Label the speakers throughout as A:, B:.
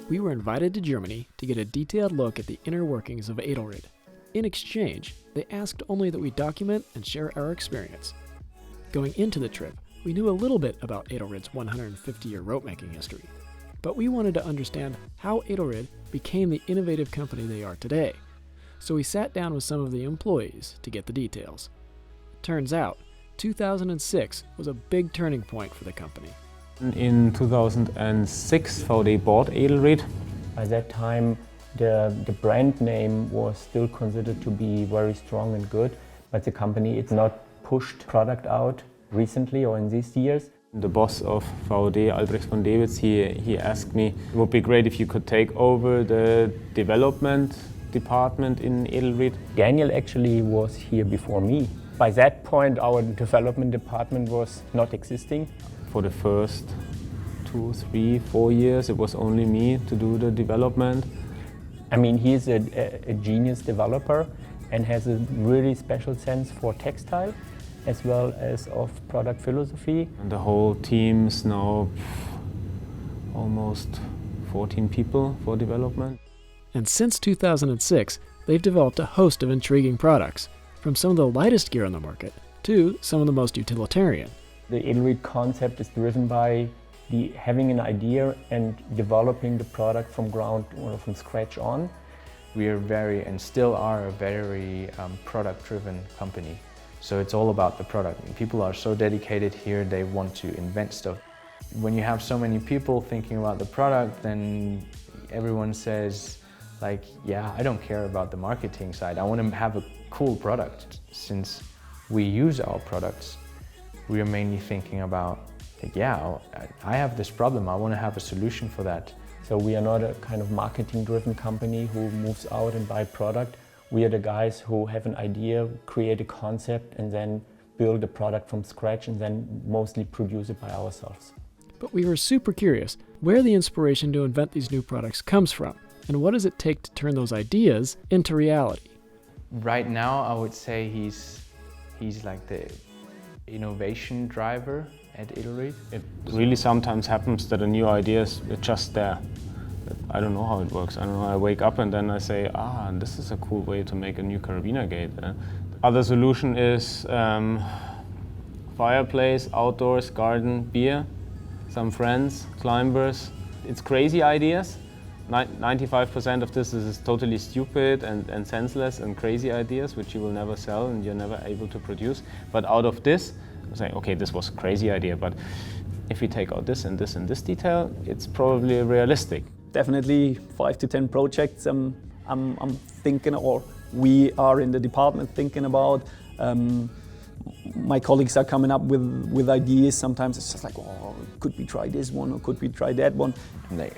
A: we were invited to Germany to get a detailed look at the inner workings of Edelrid. In exchange, they asked only that we document and share our experience. Going into the trip, we knew a little bit about Edelrid's 150-year rope-making history, but we wanted to understand how Edelrid became the innovative company they are today. So we sat down with some of the employees to get the details. Turns out, 2006 was a big turning point for the company.
B: In 2006, VD bought Edelrid.
C: By that time, the brand name was still considered to be very strong and good, but the company it's not pushed product out recently or in these years.
B: The boss of VD, Albrecht von Dewitz, he asked me, it would be great if you could take over the development department in Edelrid.
C: Daniel actually was here before me. By that point, our development department was not existing.
B: For the first 2, 3, 4 years, it was only me to do the development.
C: I mean, he's a genius developer and has a really special sense for textile as well as of product philosophy.
B: And the whole team's now almost 14 people for development.
A: And since 2006, they've developed a host of intriguing products, from some of the lightest gear on the market to some of the most utilitarian.
C: The Edelrid concept is driven by having an idea and developing the product from ground or from scratch on.
D: We are and still are a very product-driven company. So it's all about the product. People are so dedicated here, they want to invent stuff. When you have so many people thinking about the product, then everyone says, like, yeah, I don't care about the marketing side. I want to have a cool product. Since we use our products, we are mainly thinking about, like, yeah, I have this problem, I want to have a solution for that.
C: So we are not a kind of marketing-driven company who moves out and buy product. We are the guys who have an idea, create a concept, and then build a product from scratch and then mostly produce it by ourselves.
A: But we were super curious where the inspiration to invent these new products comes from, and what does it take to turn those ideas into reality?
D: Right now, I would say he's like the innovation driver at Edelrid.
B: It really sometimes happens that a new idea is just there. I don't know how it works. I don't know, I wake up and then I say, this is a cool way to make a new carabiner gate. Other solution is fireplace, outdoors, garden, beer, some friends, climbers. It's crazy ideas. 95% of this is totally stupid and senseless and crazy ideas which you will never sell and you're never able to produce. But out of this, I say, okay, this was a crazy idea, but if we take out this and this and this detail, it's probably realistic.
E: Definitely 5 to 10 projects I'm thinking, or we are in the department thinking about. My colleagues are coming up with ideas. Sometimes it's just like, could we try this one or could we try that one?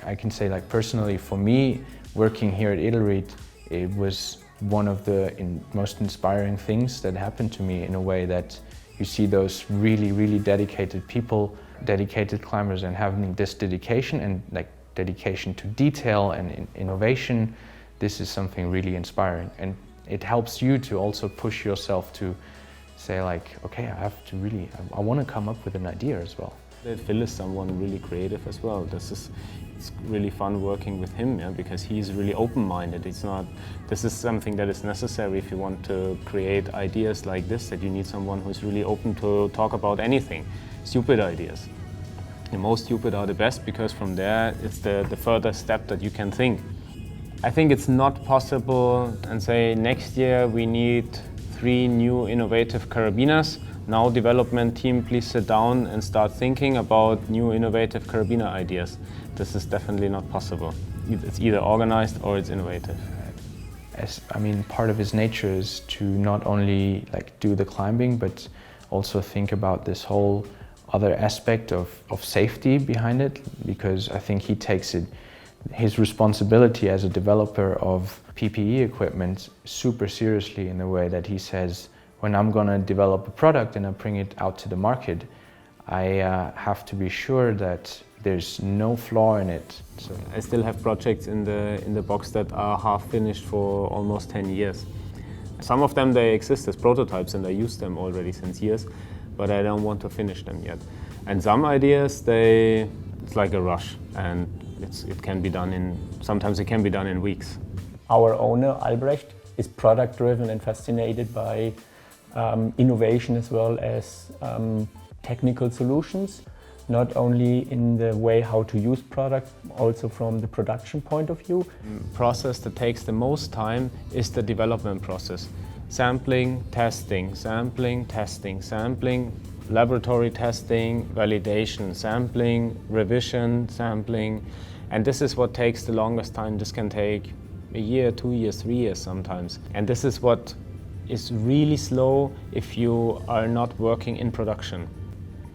D: I can say, like, personally, for me, working here at Edelrid, it was one of the most inspiring things that happened to me, in a way that you see those really dedicated people, dedicated climbers, and having this dedication and like dedication to detail and innovation. This is something really inspiring, and it helps you to also push yourself to say, like, okay, I want to come up with an idea as well.
B: Phil is someone really creative as well. It's really fun working with him, because he's really open-minded. This is something that is necessary if you want to create ideas like this, that you need someone who's really open to talk about anything. Stupid ideas. The most stupid are the best, because from there it's the further step that you can think. I think it's not possible and say next year we need 3 new innovative carabiners. Now development team, please sit down and start thinking about new innovative carabiner ideas. This is definitely not possible. It's either organized or it's innovative.
D: Part of his nature is to not only like do the climbing, but also think about this whole other aspect of safety behind it, because I think he takes his responsibility as a developer of PPE equipment super seriously, in the way that he says, when I'm going to develop a product and I bring it out to the market, I have to be sure that there's no flaw in it.
B: So I still have projects in the box that are half finished for almost 10 years. Some of them, they exist as prototypes and I use them already since years, but I don't want to finish them yet. And some ideas, it's like a rush, and It can be done sometimes it can be done in weeks.
C: Our owner, Albrecht, is product driven and fascinated by innovation as well as technical solutions, not only in the way how to use product, also from the production point of view.
B: Process that takes the most time is the development process. Sampling, testing, laboratory testing, validation, sampling, revision, sampling. And this is what takes the longest time. This can take a year, 2 years, 3 years sometimes. And this is what is really slow if you are not working in production.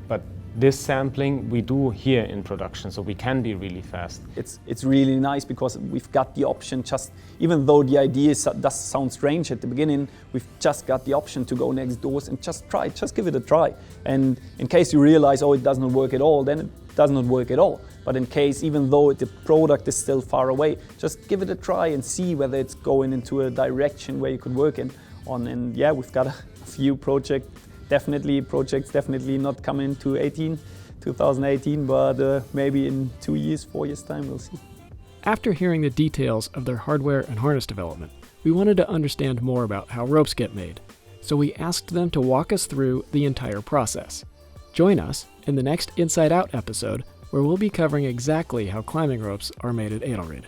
B: But this sampling we do here in production, so we can be really fast.
E: It's really nice because we've got the option, just even though the idea does sound strange at the beginning, we've just got the option to go next doors and just give it a try. And in case you realize, oh, it does not work at all, then it does not work at all. But in case, even though the product is still far away, just give it a try and see whether it's going into a direction where you could work on. And yeah, we've got a few projects definitely not coming to 2018, but maybe in 2 years, 4 years time, we'll see.
A: After hearing the details of their hardware and harness development, we wanted to understand more about how ropes get made. So we asked them to walk us through the entire process. Join us in the next Inside Out episode, where we'll be covering exactly how climbing ropes are made at Edelrid.